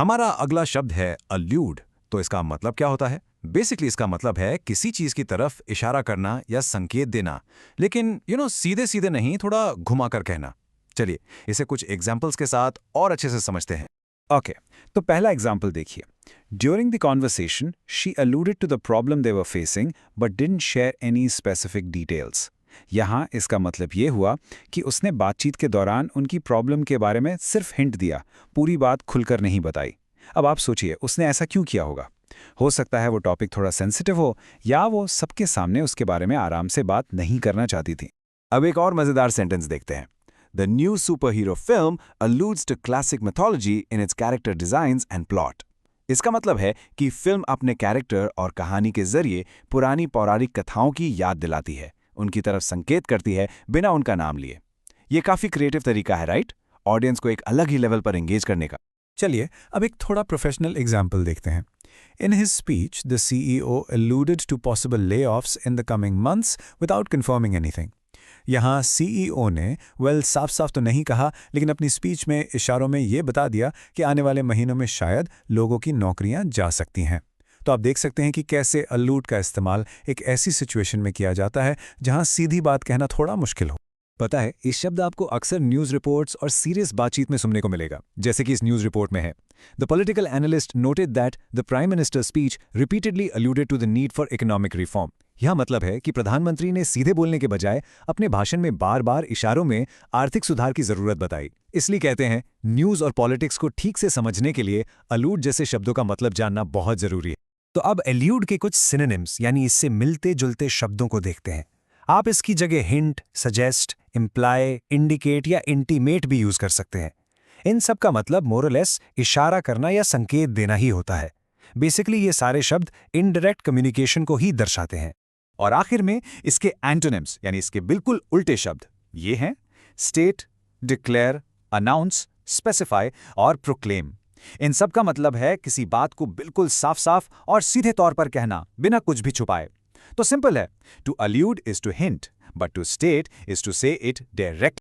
हमारा अगला शब्द है अल्यूड। तो इसका मतलब क्या होता है? बेसिकली इसका मतलब है किसी चीज की तरफ इशारा करना या संकेत देना, लेकिन सीधे सीधे नहीं, थोड़ा घुमाकर कहना। चलिए इसे कुछ एग्जाम्पल्स के साथ और अच्छे से समझते हैं। ओके, तो पहला एग्जाम्पल देखिए। During the conversation she alluded to the problem they were facing but didn't share any specific details. यहाँ इसका मतलब ये हुआ कि उसने बातचीत के दौरान उनकी प्रॉब्लम के बारे में सिर्फ हिंट दिया, पूरी बात खुलकर नहीं बताई। अब आप सोचिए उसने ऐसा क्यों किया होगा। हो सकता है वो टॉपिक थोड़ा सेंसिटिव हो, या वो सबके सामने उसके बारे में आराम से बात नहीं करना चाहती थी। अब एक और मजेदार सेंटेंस देखते हैं। The new superhero film alludes to classic mythology in its character designs and plot. इसका मतलब है कि फिल्म अपने कैरेक्टर और कहानी के जरिए पुरानी पौराणिक कथाओं की याद दिलाती है, उनकी तरफ संकेत करती है बिना उनका नाम लिए। ये काफी क्रिएटिव तरीका है, राइट? ऑडियंस को एक अलग ही लेवल पर एंगेज करने का। चलिए अब एक थोड़ा प्रोफेशनल एग्जाम्पल देखते हैं। In his speech, the CEO alluded to possible layoffs in the coming months without confirming anything. यहाँ CEO ने साफ साफ तो नहीं कहा, लेकिन अपनी स्पीच में इशारों में ये बता दिया कि आने वाले महीनों में शायद लोगों की नौकरियां जा सकती हैं। तो आप देख सकते हैं कि कैसे अलूड का इस्तेमाल एक ऐसी सिचुएशन में किया जाता है जहां सीधी बात कहना थोड़ा मुश्किल हो। पता है, इस शब्द आपको अक्सर न्यूज़ रिपोर्ट्स और सीरियस बातचीत में सुनने को मिलेगा, जैसे कि इस न्यूज़ रिपोर्ट में है। The political analyst noted that the prime minister speech repeatedly alluded to the need for economic reform. यह मतलब है कि प्रधानमंत्री ने सीधे बोलने के बजाय अपने भाषण में बार बार इशारों में आर्थिक सुधार की जरूरत बताई। इसलिए कहते हैं, न्यूज़ और पॉलिटिक्स को ठीक से समझने के लिए अलूड जैसे शब्दों का मतलब जानना बहुत जरूरी है। तो अब एल्यूड के कुछ सिनोनिम्स यानी इससे मिलते जुलते शब्दों को देखते हैं। आप इसकी जगह हिंट, सजेस्ट, इम्प्लाई, इंडिकेट या इंटीमेट भी यूज कर सकते हैं। इन सब का मतलब मोरलेस इशारा करना या संकेत देना ही होता है। बेसिकली ये सारे शब्द इनडायरेक्ट कम्युनिकेशन को ही दर्शाते हैं। और आखिर में इसके एंटोनिम्स यानी इसके बिल्कुल उल्टे शब्द ये हैं स्टेट, डिक्लेयर, अनाउंस, स्पेसिफाई और प्रोक्लेम। इन सब का मतलब है किसी बात को बिल्कुल साफ साफ और सीधे तौर पर कहना, बिना कुछ भी छुपाए। तो सिंपल है, to allude is to hint, but to state is to say it direct.